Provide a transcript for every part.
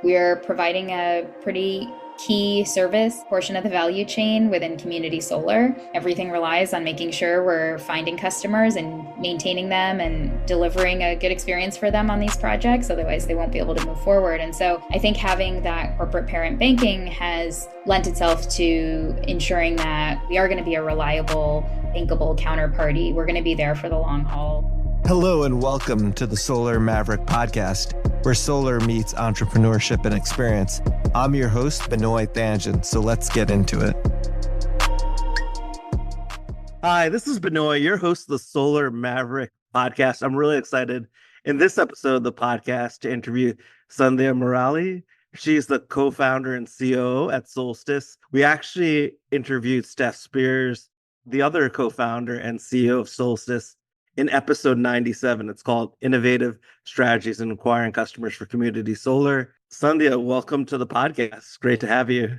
We're providing a pretty key service portion of the value chain within community solar. Everything relies on making sure we're finding customers and maintaining them and delivering a good experience for them on these projects. Otherwise, they won't be able to move forward. And so I think having that corporate parent banking has lent itself to ensuring that we are going to be a reliable, bankable counterparty. We're going to be there for the long haul. Hello and welcome to the Solar Maverick podcast, where solar meets entrepreneurship and experience. I'm your host, Benoit Thanjan, so let's get into it. Hi, this is Benoit, your host of the Solar Maverick podcast. I'm really excited in this episode of the podcast to interview Sandhya Murali. She's the co-founder and COO at Solstice. We actually interviewed Steph Spears, the other co-founder and CEO of Solstice, in episode 97. It's called Innovative Strategies in Acquiring Customers for Community Solar. Sandhya, welcome to the podcast. Great to have you.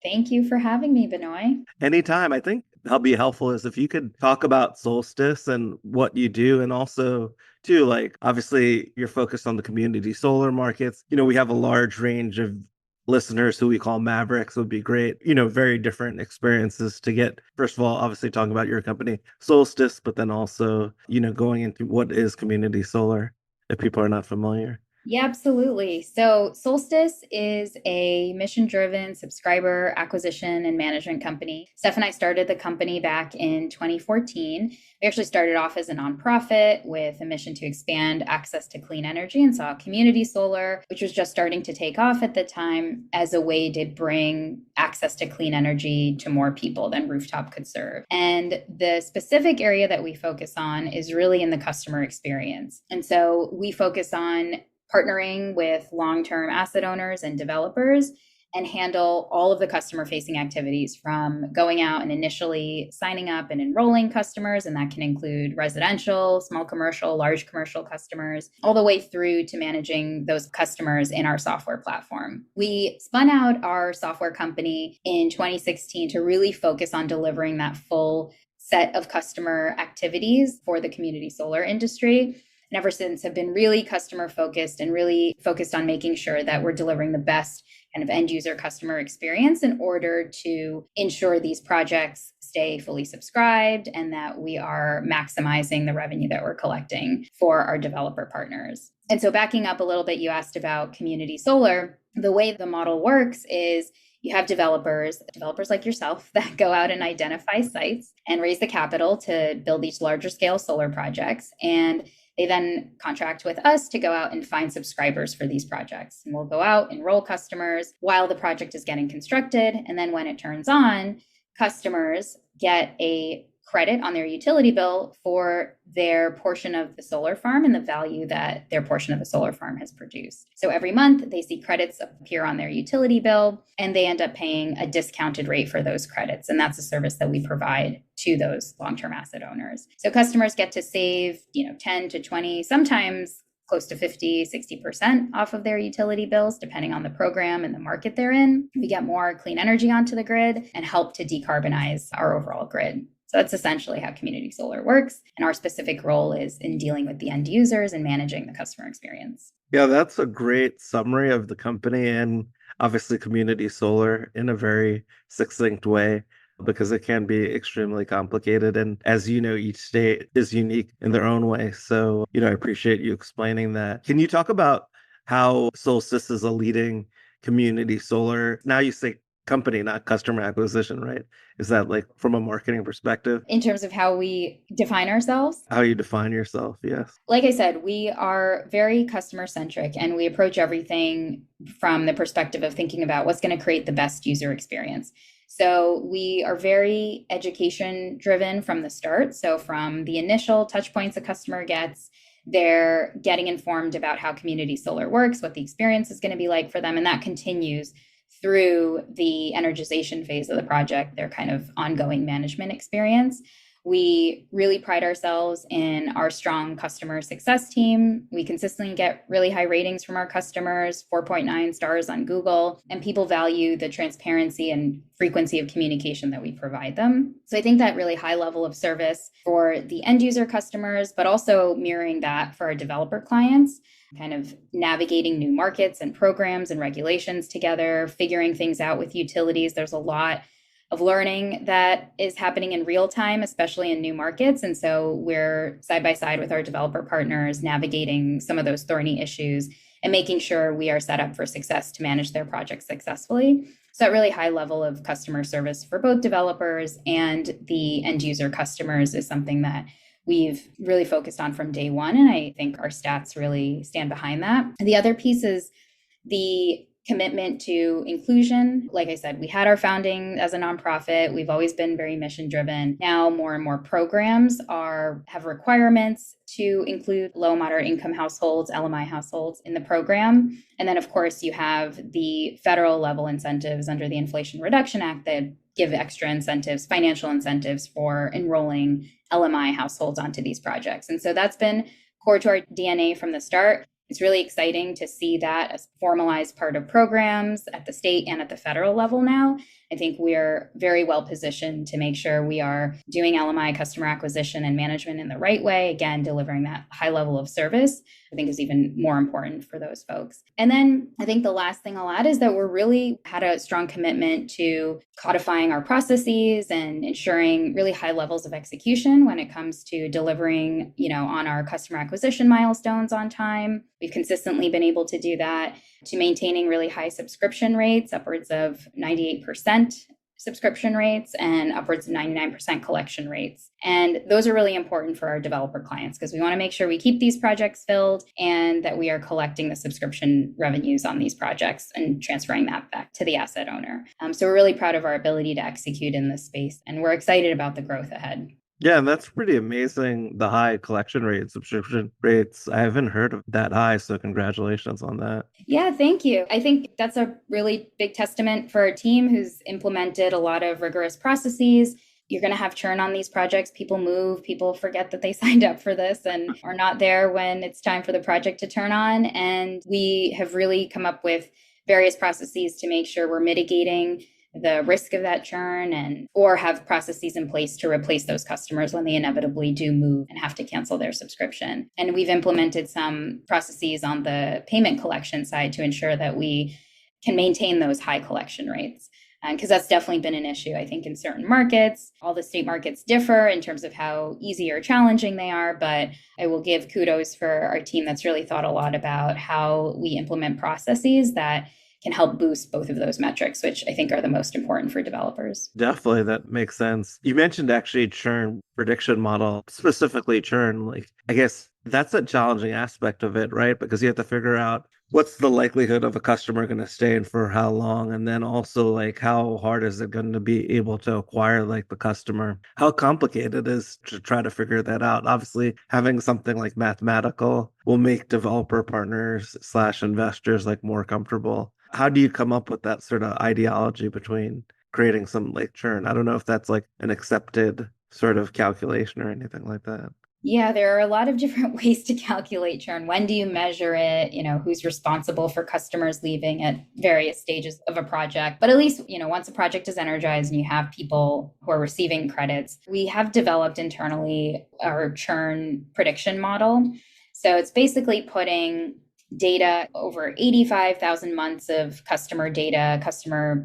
Thank you for having me, Benoit. Anytime. I think that'll be helpful is if you could talk about Solstice and what you do, and also too, like obviously you're focused on the community solar markets. We have a large range of listeners who we call Mavericks. Would be great. Very different experiences to get. First of all, obviously talking about your company, Solstice, but then also, going into what is community solar if people are not familiar. Yeah, absolutely. So Solstice is a mission-driven subscriber acquisition and management company. Steph and I started the company back in 2014. We actually started off as a nonprofit with a mission to expand access to clean energy and saw community solar, which was just starting to take off at the time, as a way to bring access to clean energy to more people than rooftop could serve. And the specific area that we focus on is really in the customer experience. And so we focus on partnering with long-term asset owners and developers and handle all of the customer-facing activities, from going out and initially signing up and enrolling customers, and that can include residential, small commercial, large commercial customers, all the way through to managing those customers in our software platform. We spun out our software company in 2016 to really focus on delivering that full set of customer activities for the community solar industry. And ever since have been really customer focused and really focused on making sure that we're delivering the best kind of end user customer experience in order to ensure these projects stay fully subscribed and that we are maximizing the revenue that we're collecting for our developer partners. And so backing up a little bit, you asked about community solar. The way the model works is you have developers like yourself, that go out and identify sites and raise the capital to build these larger scale solar projects. And they then contract with us to go out and find subscribers for these projects. And we'll go out, enroll customers while the project is getting constructed. And then when it turns on, customers get a credit on their utility bill for their portion of the solar farm and the value that their portion of the solar farm has produced. So every month they see credits appear on their utility bill, and they end up paying a discounted rate for those credits. And that's a service that we provide to those long-term asset owners. So customers get to save, 10 to 20, sometimes close to 50, 60% off of their utility bills, depending on the program and the market they're in. We get more clean energy onto the grid and help to decarbonize our overall grid. So that's essentially how community solar works. And our specific role is in dealing with the end users and managing the customer experience. Yeah, that's a great summary of the company and obviously community solar in a very succinct way, because it can be extremely complicated. And as you know, each state is unique in their own way. So, I appreciate you explaining that. Can you talk about how Solstice is a leading community solar? Now you say company, not customer acquisition, right? Is that like from a marketing perspective? In terms of how we define ourselves? How you define yourself, yes. Like I said, we are very customer centric, and we approach everything from the perspective of thinking about what's going to create the best user experience. So we are very education driven from the start. So from the initial touch points a customer gets, they're getting informed about how community solar works, what the experience is going to be like for them. And that continues through the energization phase of the project, their kind of ongoing management experience. We really pride ourselves in our strong customer success team. We consistently get really high ratings from our customers, 4.9 stars on Google, and people value the transparency and frequency of communication that we provide them. So I think that really high level of service for the end user customers, but also mirroring that for our developer clients, kind of navigating new markets and programs and regulations together, figuring things out with utilities. There's a lot of learning that is happening in real time, especially in new markets. And so we're side by side with our developer partners, navigating some of those thorny issues and making sure we are set up for success to manage their projects successfully. So that really high level of customer service for both developers and the end user customers is something that we've really focused on from day one. And I think our stats really stand behind that. And the other piece is the commitment to inclusion. Like I said, we had our founding as a nonprofit. We've always been very mission driven. Now more and more programs have requirements to include low moderate income households, LMI households in the program. And then of course you have the federal level incentives under the Inflation Reduction Act that give extra incentives, financial incentives for enrolling LMI households onto these projects. And so that's been core to our DNA from the start. It's really exciting to see that as formalized part of programs at the state and at the federal level now. I think we are very well positioned to make sure we are doing LMI customer acquisition and management in the right way. Again, delivering that high level of service, I think is even more important for those folks. And then I think the last thing I'll add is that we're really had a strong commitment to codifying our processes and ensuring really high levels of execution when it comes to delivering, on our customer acquisition milestones on time. We've consistently been able to do that, to maintaining really high subscription rates, upwards of 98% subscription rates and upwards of 99% collection rates. And those are really important for our developer clients because we want to make sure we keep these projects filled and that we are collecting the subscription revenues on these projects and transferring that back to the asset owner. So we're really proud of our ability to execute in this space, and we're excited about the growth ahead. Yeah, and that's pretty amazing, the high collection rate, subscription rates. I haven't heard of that high, so congratulations on that. Yeah, thank you. I think that's a really big testament for our team who's implemented a lot of rigorous processes. You're going to have churn on these projects. People move, people forget that they signed up for this and are not there when it's time for the project to turn on. And we have really come up with various processes to make sure we're mitigating the risk of that churn or have processes in place to replace those customers when they inevitably do move and have to cancel their subscription. And we've implemented some processes on the payment collection side to ensure that we can maintain those high collection rates. Because that's definitely been an issue, I think, in certain markets. All the state markets differ in terms of how easy or challenging they are, but I will give kudos for our team that's really thought a lot about how we implement processes that can help boost both of those metrics, which I think are the most important for developers. Definitely, that makes sense. You mentioned actually churn prediction model, specifically churn. Like, I guess that's a challenging aspect of it, right? Because you have to figure out what's the likelihood of a customer going to stay in for how long, and then also like how hard is it going to be able to acquire like the customer? How complicated it is to try to figure that out. Obviously, having something like mathematical will make developer partners / investors like more comfortable. How do you come up with that sort of ideology between creating some like churn? I don't know if that's like an accepted sort of calculation or anything like that. Yeah, there are a lot of different ways to calculate churn. When do you measure it? Who's responsible for customers leaving at various stages of a project? But at least, once a project is energized and you have people who are receiving credits, we have developed internally our churn prediction model. So it's basically putting data over 85,000 months of customer data,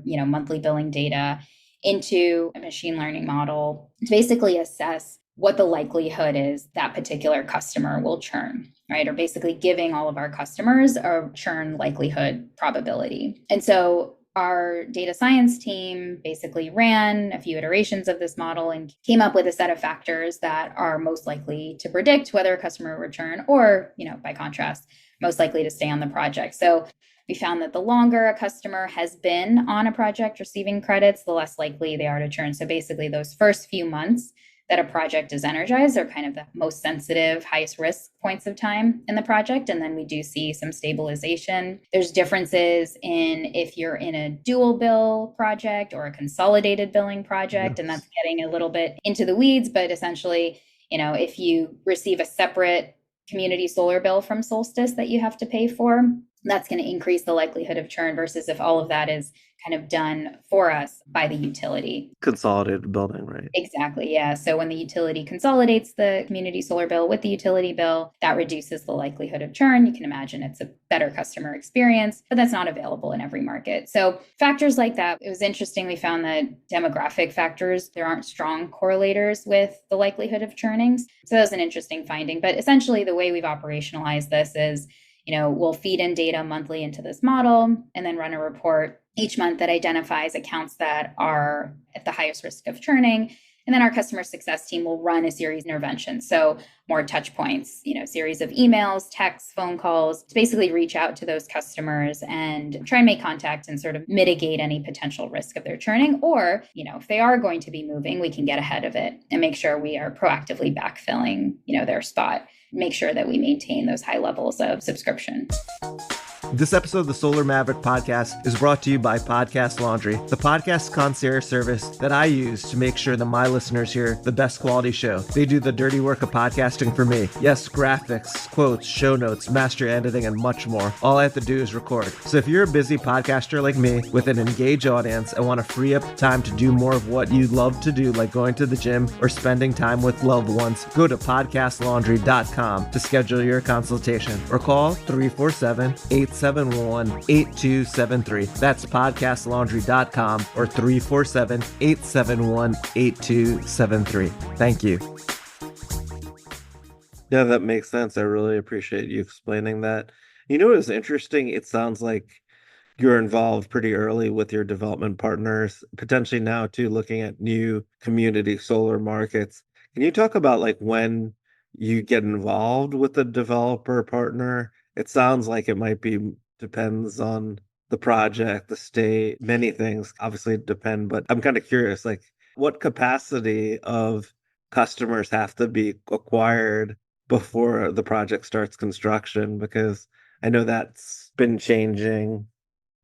monthly billing data into a machine learning model to basically assess what the likelihood is that particular customer will churn, right? Or basically giving all of our customers a churn likelihood probability. And so our data science team basically ran a few iterations of this model and came up with a set of factors that are most likely to predict whether a customer will return or, by contrast, most likely to stay on the project. So we found that the longer a customer has been on a project receiving credits, the less likely they are to churn. So basically those first few months, that a project is energized are kind of the most sensitive, highest risk points of time in the project. And then we do see some stabilization. There's differences in if you're in a dual bill project or a consolidated billing project, and Yes. that's getting a little bit into the weeds. But essentially, if you receive a separate community solar bill from Solstice that you have to pay for, that's going to increase the likelihood of churn versus if all of that is kind of done for us by the utility. Consolidated building, right? Exactly. Yeah. So when the utility consolidates the community solar bill with the utility bill, that reduces the likelihood of churn. You can imagine it's a better customer experience, but that's not available in every market. So factors like that, it was interesting. We found that demographic factors, there aren't strong correlators with the likelihood of churnings. So that was an interesting finding. But essentially, the way we've operationalized this is, we'll feed in data monthly into this model and then run a report each month that identifies accounts that are at the highest risk of churning. And then our customer success team will run a series of interventions. So more touch points, series of emails, texts, phone calls, to basically reach out to those customers and try and make contact and sort of mitigate any potential risk of their churning. Or, if they are going to be moving, we can get ahead of it and make sure we are proactively backfilling, their spot, make sure that we maintain those high levels of subscription. This episode of the Solar Maverick podcast is brought to you by Podcast Laundry, the podcast concierge service that I use to make sure that my listeners hear the best quality show. They do the dirty work of podcasting for me. Yes, graphics, quotes, show notes, master editing, and much more. All I have to do is record. So if you're a busy podcaster like me with an engaged audience and want to free up time to do more of what you love to do, like going to the gym or spending time with loved ones, go to podcastlaundry.com to schedule your consultation or call 347-871-8273. That's podcastlaundry.com or 347-871-8273. Thank you. Yeah, that makes sense. I really appreciate you explaining that. What is interesting? It sounds like you're involved pretty early with your development partners, potentially now too, looking at new community solar markets. Can you talk about like when you get involved with a developer partner? It sounds like it might be depends on the project, the state, many things obviously depend, but I'm kind of curious, like what capacity of customers have to be acquired before the project starts construction? Because I know that's been changing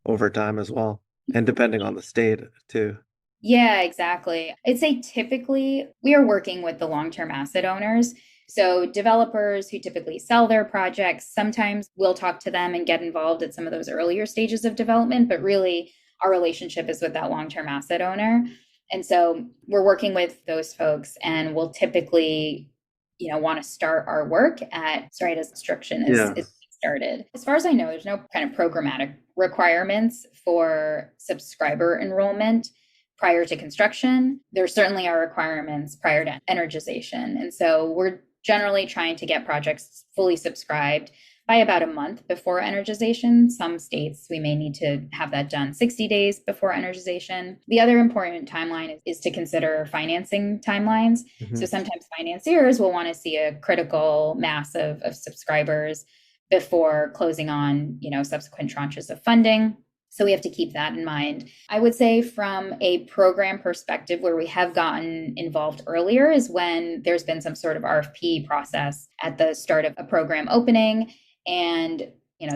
over time as well, and depending on the state too. Yeah, exactly. I'd say typically we are working with the long-term asset owners. So developers who typically sell their projects, sometimes we'll talk to them and get involved at some of those earlier stages of development, but really our relationship is with that long-term asset owner. And so we're working with those folks and we'll typically, want to start our work at right as construction is started. As far as I know, there's no kind of programmatic requirements for subscriber enrollment prior to construction. There certainly are requirements prior to energization. And so we're generally trying to get projects fully subscribed by about a month before energization. Some states, we may need to have that done 60 days before energization. The other important timeline is to consider financing timelines. Mm-hmm. So sometimes financiers will want to see a critical mass of subscribers before closing on, subsequent tranches of funding. So we have to keep that in mind. I would say from a program perspective, where we have gotten involved earlier is when there's been some sort of RFP process at the start of a program opening. And,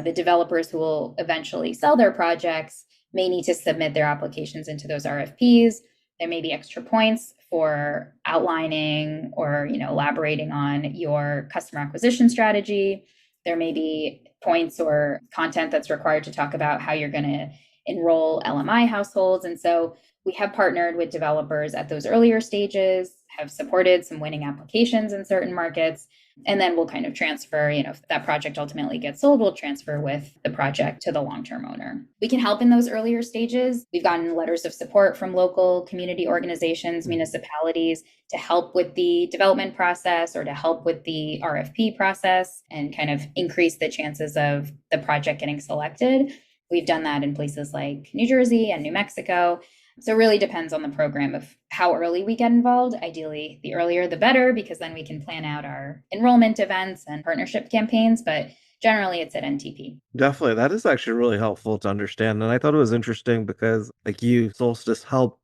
the developers who will eventually sell their projects may need to submit their applications into those RFPs. There may be extra points for outlining or, elaborating on your customer acquisition strategy. There may be points or content that's required to talk about how you're going to enroll LMI households. And so we have partnered with developers at those earlier stages, have supported some winning applications in certain markets. And then we'll kind of transfer, if that project ultimately gets sold, we'll transfer with the project to the long-term owner. We can help in those earlier stages. We've gotten letters of support from local community organizations, municipalities to help with the development process or to help with the RFP process and kind of increase the chances of the project getting selected. We've done that in places like New Jersey and New Mexico. So it really depends on the program of how early we get involved. Ideally, the earlier, the better, because then we can plan out our enrollment events and partnership campaigns. But generally, it's at NTP. Definitely. That is actually really helpful to understand. And I thought it was interesting because, like you, Solstice help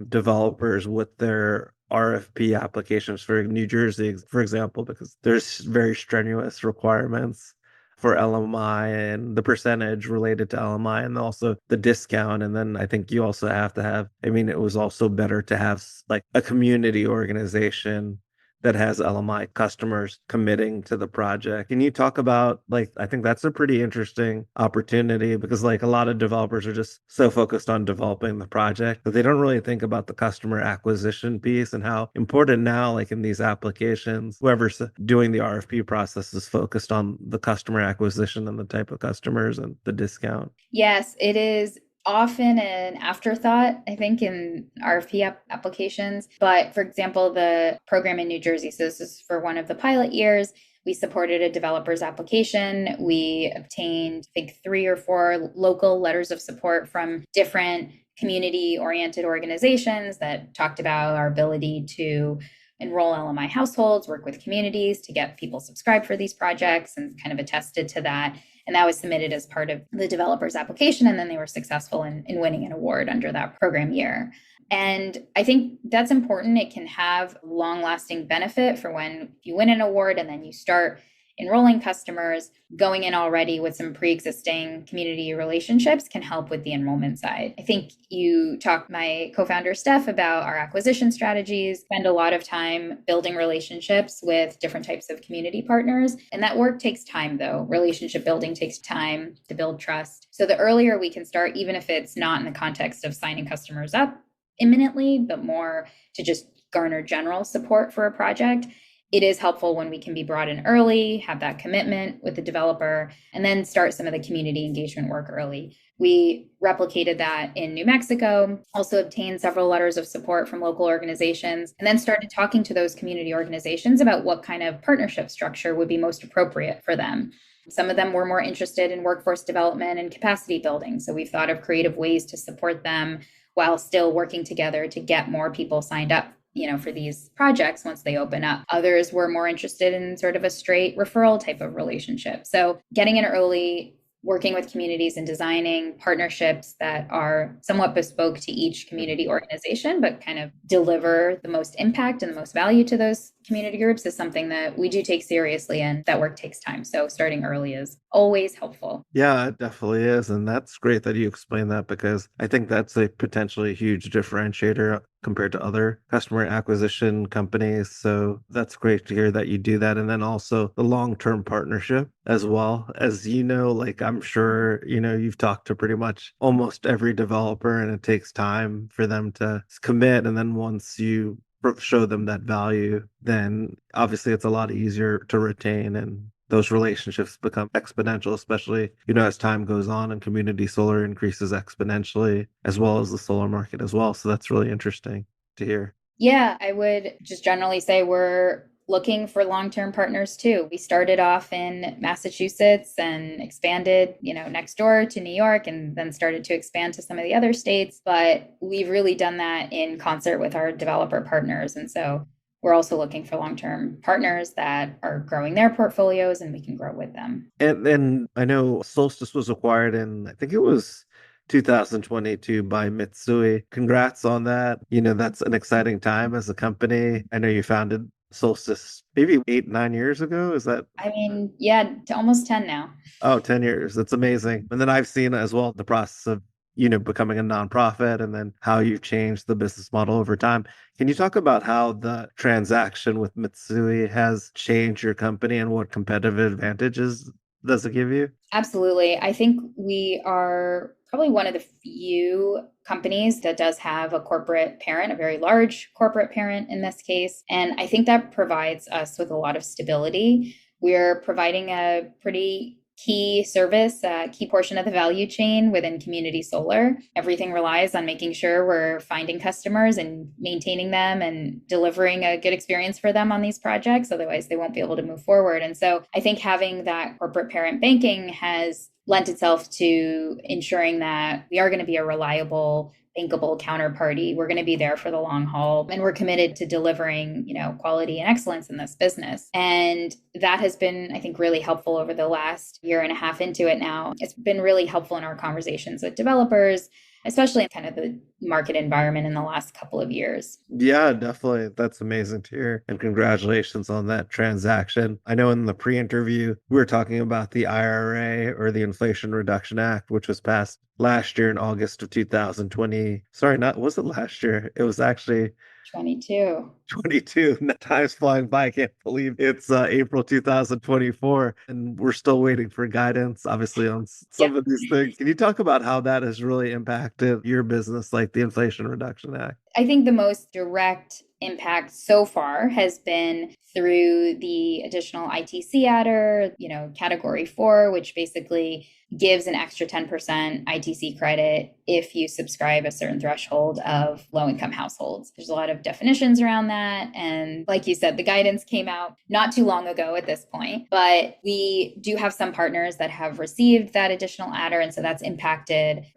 developers with their RFP applications for New Jersey, for example, because there's very strenuous requirements for LMI and the percentage related to LMI and also the discount. And then I think you also have to have, I mean, it was also better to have like a community organization that has LMI customers committing to the project. Can you talk about like I think that's a pretty interesting opportunity because like a lot of developers are just so focused on developing the project that they don't really think about the customer acquisition piece and how important now like in these applications whoever's doing the RFP process is focused on the customer acquisition and the type of customers and the discount. Yes, it is often an afterthought, I think, in RFP applications. But for example, the program in New Jersey, so this is for one of the pilot years, we supported a developer's application. We obtained, I think, 3 or 4 local letters of support from different community-oriented organizations that talked about our ability to enroll LMI households, work with communities to get people subscribed for these projects, and kind of attested to that. And that was submitted as part of the developer's application. And then they were successful in winning an award under that program year. And I think that's important. It can have long lasting benefit for when you win an award and then you start enrolling customers. Going in already with some pre-existing community relationships can help with the enrollment side. I think you talked my co-founder Steph about our acquisition strategies, spend a lot of time building relationships with different types of community partners. And that work takes time though. Relationship building takes time to build trust. So the earlier we can start, even if it's not in the context of signing customers up imminently, but more to just garner general support for a project, it is helpful when we can be brought in early, have that commitment with the developer, and then start some of the community engagement work early. We replicated that in New Mexico, also obtained several letters of support from local organizations, and then started talking to those community organizations about what kind of partnership structure would be most appropriate for them. Some of them were more interested in workforce development and capacity building. So we've thought of creative ways to support them while still working together to get more people signed up for these projects once they open up. Others were more interested in sort of a straight referral type of relationship. So getting in early, working with communities and designing partnerships that are somewhat bespoke to each community organization, but kind of deliver the most impact and the most value to those community groups is something that we do take seriously, and that work takes time. So starting early is always helpful. Yeah, it definitely is. And that's great that you explain that because I think that's a potentially huge differentiator compared to other customer acquisition companies. So that's great to hear that you do that. And then also the long-term partnership as well. As you know, like I'm sure, you've talked to pretty much almost every developer and it takes time for them to commit. And then once you show them that value, then obviously it's a lot easier to retain and those relationships become exponential, especially, as time goes on and community solar increases exponentially, as well as the solar market as well. So that's really interesting to hear. Yeah, I would just generally say we're looking for long-term partners too. We started off in Massachusetts and expanded, next door to New York, and then started to expand to some of the other states. But we've really done that in concert with our developer partners. And so we're also looking for long-term partners that are growing their portfolios and we can grow with them. And then I know Solstice was acquired in, I think it was 2022 by Mitsui. Congrats on that. That's an exciting time as a company. I know you founded Solstice maybe 8, 9 years ago. Is that? I mean, yeah, to almost 10 now. Oh, 10 years. That's amazing. And then I've seen as well the process of, becoming a nonprofit and then how you've changed the business model over time. Can you talk about how the transaction with Mitsui has changed your company and what competitive advantages does it give you? Absolutely. I think we are probably one of the few companies that does have a corporate parent, a very large corporate parent in this case. And I think that provides us with a lot of stability. We're providing a pretty key service, a key portion of the value chain within community solar. Everything relies on making sure we're finding customers and maintaining them and delivering a good experience for them on these projects. Otherwise, they won't be able to move forward. And so I think having that corporate parent banking has lent itself to ensuring that we are going to be a reliable, bankable counterparty. We're going to be there for the long haul, and we're committed to delivering, quality and excellence in this business. And that has been, I think, really helpful over the last year and a half into it now. It's been really helpful in our conversations with developers especially in kind of the market environment in the last couple of years. Yeah, definitely. That's amazing to hear. And congratulations on that transaction. I know in the pre-interview, we were talking about the IRA or the Inflation Reduction Act, which was passed last year in August of 2020. Sorry, not was it last year? It was actually 22. 22. Time's flying by. I can't believe it's April 2024, and we're still waiting for guidance, obviously, on Yep. some of these things. Can you talk about how that has really impacted your business, like the Inflation Reduction Act? I think the most direct impact so far has been through the additional ITC adder, category 4, which basically gives an extra 10% ITC credit if you subscribe a certain threshold of low income households. There's a lot of definitions around that. And like you said, the guidance came out not too long ago at this point, but we do have some partners that have received that additional adder. And so that's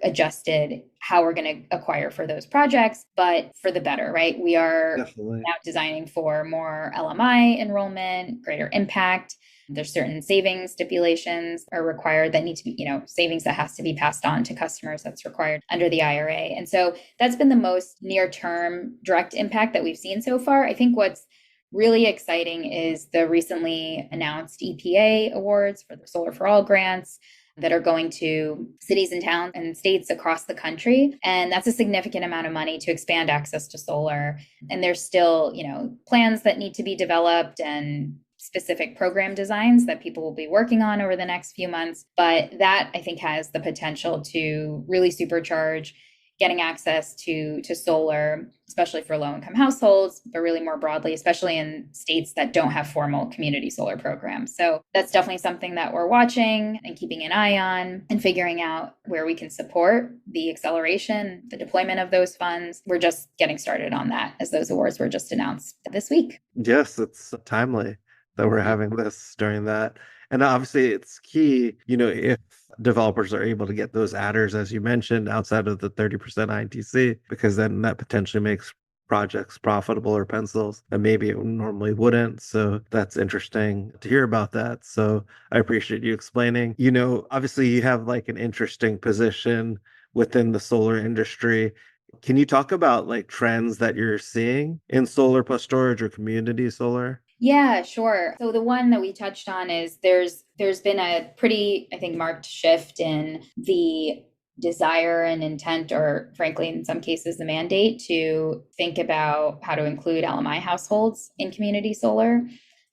adjusted how we're going to acquire for those projects, but for the better, right? We are Definitely. now designing for more LMI enrollment, greater impact. There's certain savings stipulations are required that need to be, savings that has to be passed on to customers that's required under the IRA. And so that's been the most near-term direct impact that we've seen so far. I think what's really exciting is the recently announced EPA awards for the Solar for All grants that are going to cities and towns and states across the country. And that's a significant amount of money to expand access to solar. And there's still, plans that need to be developed and specific program designs that people will be working on over the next few months. But that, I think, has the potential to really supercharge getting access to solar, especially for low-income households, but really more broadly, especially in states that don't have formal community solar programs. So that's definitely something that we're watching and keeping an eye on and figuring out where we can support the acceleration, the deployment of those funds. We're just getting started on that as those awards were just announced this week. Yes, it's timely that we're having this during that. And obviously, it's key, if developers are able to get those adders, as you mentioned, outside of the 30% ITC, because then that potentially makes projects profitable or pencils and maybe it normally wouldn't. So that's interesting to hear about that. So I appreciate you explaining. Obviously, you have like an interesting position within the solar industry. Can you talk about like trends that you're seeing in solar plus storage or community solar? Yeah, sure. So the one that we touched on is there's been a pretty, I think, marked shift in the desire and intent, or frankly, in some cases, the mandate to think about how to include LMI households in community solar.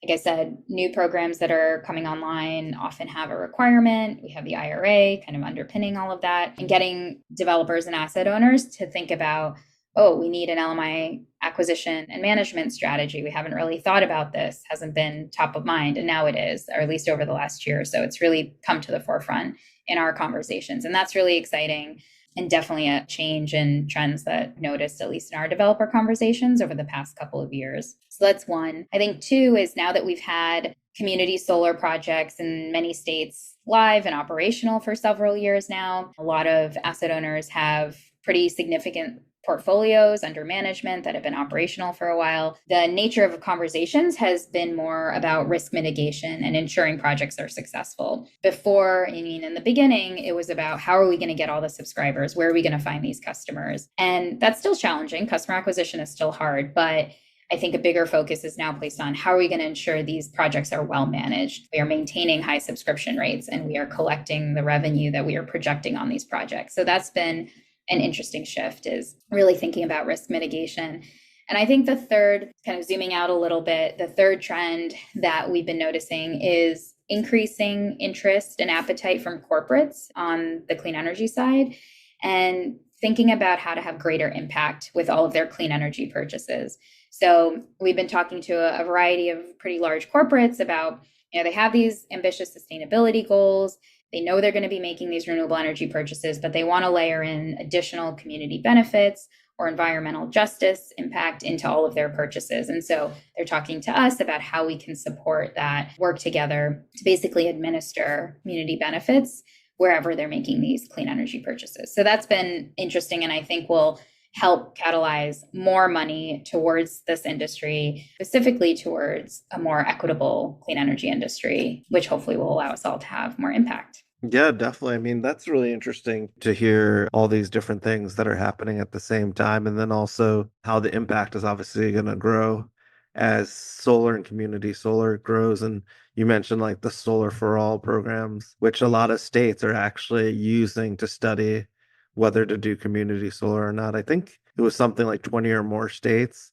Like I said, new programs that are coming online often have a requirement. We have the IRA kind of underpinning all of that and getting developers and asset owners to think about, oh, we need an LMI acquisition and management strategy. We haven't really thought about this, hasn't been top of mind. And now it is, or at least over the last year. So it's really come to the forefront in our conversations. And that's really exciting and definitely a change in trends that noticed, at least in our developer conversations over the past couple of years. So that's one. I think two is now that we've had community solar projects in many states live and operational for several years now, a lot of asset owners have pretty significant portfolios under management that have been operational for a while. The nature of conversations has been more about risk mitigation and ensuring projects are successful. Before, in the beginning, it was about how are we going to get all the subscribers? Where are we going to find these customers? And that's still challenging. Customer acquisition is still hard, but I think a bigger focus is now placed on how are we going to ensure these projects are well managed? We are maintaining high subscription rates and we are collecting the revenue that we are projecting on these projects. So that's been an interesting shift, is really thinking about risk mitigation. And I think the third, kind of zooming out a little bit, the third trend that we've been noticing is increasing interest and appetite from corporates on the clean energy side and thinking about how to have greater impact with all of their clean energy purchases. So we've been talking to a variety of pretty large corporates about, they have these ambitious sustainability goals. They know they're going to be making these renewable energy purchases, but they want to layer in additional community benefits or environmental justice impact into all of their purchases. And so they're talking to us about how we can support that, work together to basically administer community benefits wherever they're making these clean energy purchases. So that's been interesting, and I think will help catalyze more money towards this industry, specifically towards a more equitable clean energy industry, which hopefully will allow us all to have more impact. Yeah, definitely. I mean, that's really interesting to hear all these different things that are happening at the same time. And then also how the impact is obviously going to grow as solar and community solar grows. And you mentioned like the Solar for All programs, which a lot of states are actually using to study whether to do community solar or not. I think it was something like 20 or more states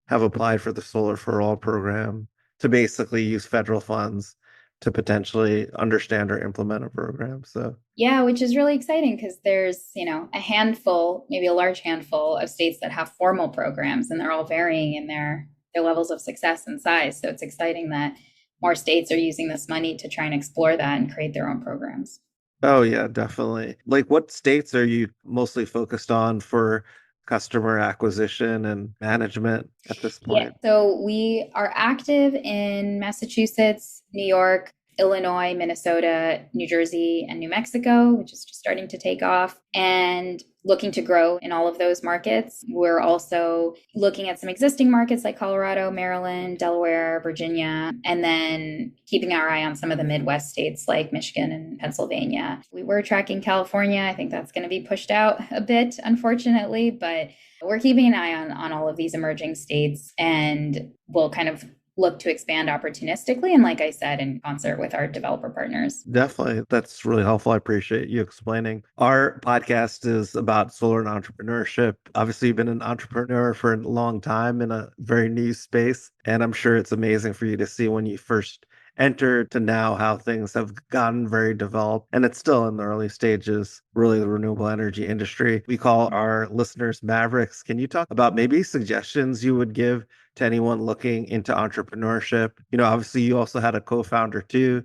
have applied for the Solar for All program to basically use federal funds to potentially understand or implement a program. So, Yeah, which is really exciting because there's, a handful, maybe a large handful of states that have formal programs, and they're all varying in their levels of success and size. So it's exciting that more states are using this money to try and explore that and create their own programs. oh yeah, definitely. Like, what states are you mostly focused on for customer acquisition and management at this Yeah. point? So we are active in Massachusetts, New York, Illinois, Minnesota, New Jersey, and New Mexico, which is just starting to take off, and looking to grow in all of those markets. We're also looking at some existing markets like Colorado, Maryland, Delaware, Virginia, and then keeping our eye on some of the Midwest states like Michigan and Pennsylvania. We were tracking California. I think that's going to be pushed out a bit, unfortunately, but we're keeping an eye on all of these emerging states, and we'll kind of look to expand opportunistically. And like I said, in concert with our developer partners. Definitely. That's really helpful. I appreciate you explaining. Our podcast is about solar and entrepreneurship. Obviously, you've been an entrepreneur for a long time in a very niche space. And I'm sure it's amazing for you to see when you first entered to now how things have gotten very developed. And it's still in the early stages, really, the renewable energy industry. We call our listeners Mavericks. Can you talk about maybe suggestions you would give to anyone looking into entrepreneurship? Obviously, you also had a co-founder too.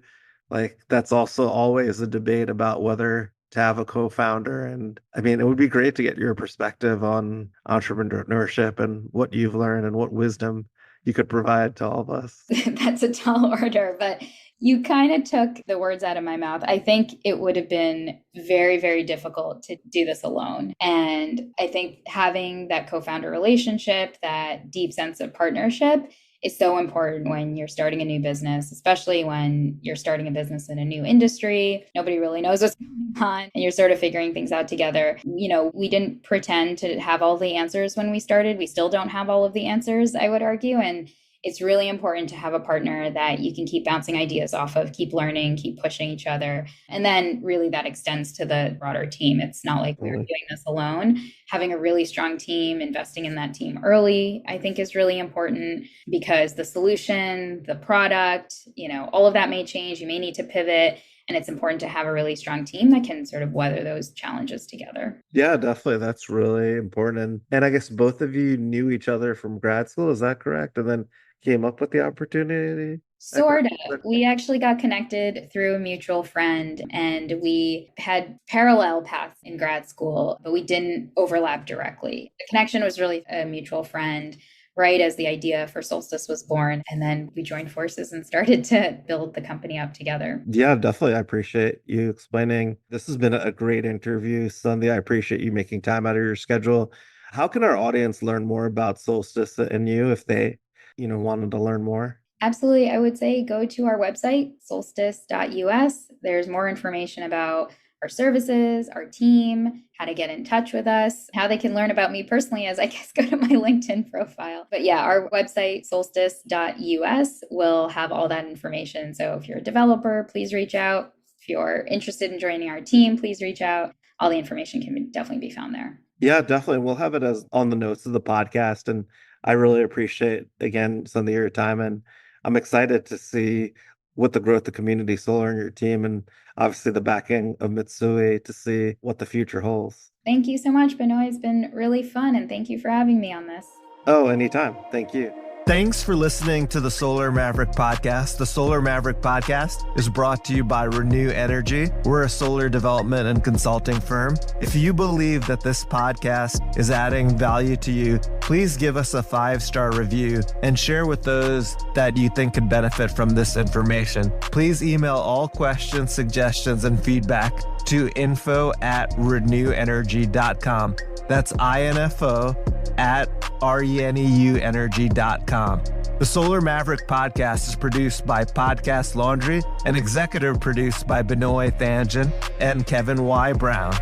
Like, that's also always a debate about whether to have a co-founder. And I mean, it would be great to get your perspective on entrepreneurship and what you've learned and what wisdom you could provide to all of us. That's a tall order, but you kind of took the words out of my mouth. I think it would have been very, very difficult to do this alone. And I think having that co founder relationship, that deep sense of partnership, is so important when you're starting a new business, especially when you're starting a business in a new industry. Nobody really knows what's going on, and you're sort of figuring things out together. We didn't pretend to have all the answers when we started. We still don't have all of the answers, I would argue. And it's really important to have a partner that you can keep bouncing ideas off of, keep learning, keep pushing each other. And then really that extends to the broader team. It's not like we're doing this alone. Having a really strong team, investing in that team early, I think is really important, because the solution, the product, all of that may change. You may need to pivot. And it's important to have a really strong team that can sort of weather those challenges together. Yeah, definitely. That's really important. And I guess both of you knew each other from grad school, is that correct? And then came up with the opportunity? Sort of. We actually got connected through a mutual friend, and we had parallel paths in grad school, but we didn't overlap directly. The connection was really a mutual friend right as the idea for Solstice was born. And then we joined forces and started to build the company up together. Yeah, definitely. I appreciate you explaining. This has been a great interview, Sunday. I appreciate you making time out of your schedule. How can our audience learn more about Solstice and you if they, wanted to learn more? Absolutely. I would say go to our website, solstice.us. There's more information about our services, our team, how to get in touch with us, how they can learn about me personally, as I guess go to my LinkedIn profile. But yeah, our website, solstice.us, will have all that information. So if you're a developer, please reach out. If you're interested in joining our team, please reach out. All the information can definitely be found there. Yeah, definitely. We'll have it as on the notes of the podcast. And I really appreciate, again, some of your time. And I'm excited to see what the growth of community solar in your team, and obviously the backing of Mitsui, to see what the future holds. Thank you so much, Benoit. It's been really fun, and thank you for having me on this. Oh, anytime. Thank you. Thanks for listening to the Solar Maverick podcast. The Solar Maverick podcast is brought to you by Renew Energy. We're a solar development and consulting firm. If you believe that this podcast is adding value to you, please give us a 5-star review and share with those that you think could benefit from this information. Please email all questions, suggestions, and feedback to info@renewenergy.com. That's info at reneuenergy.com. The Solar Maverick podcast is produced by Podcast Laundry and executive produced by Benoit Thanjan and Kevin Y. Brown.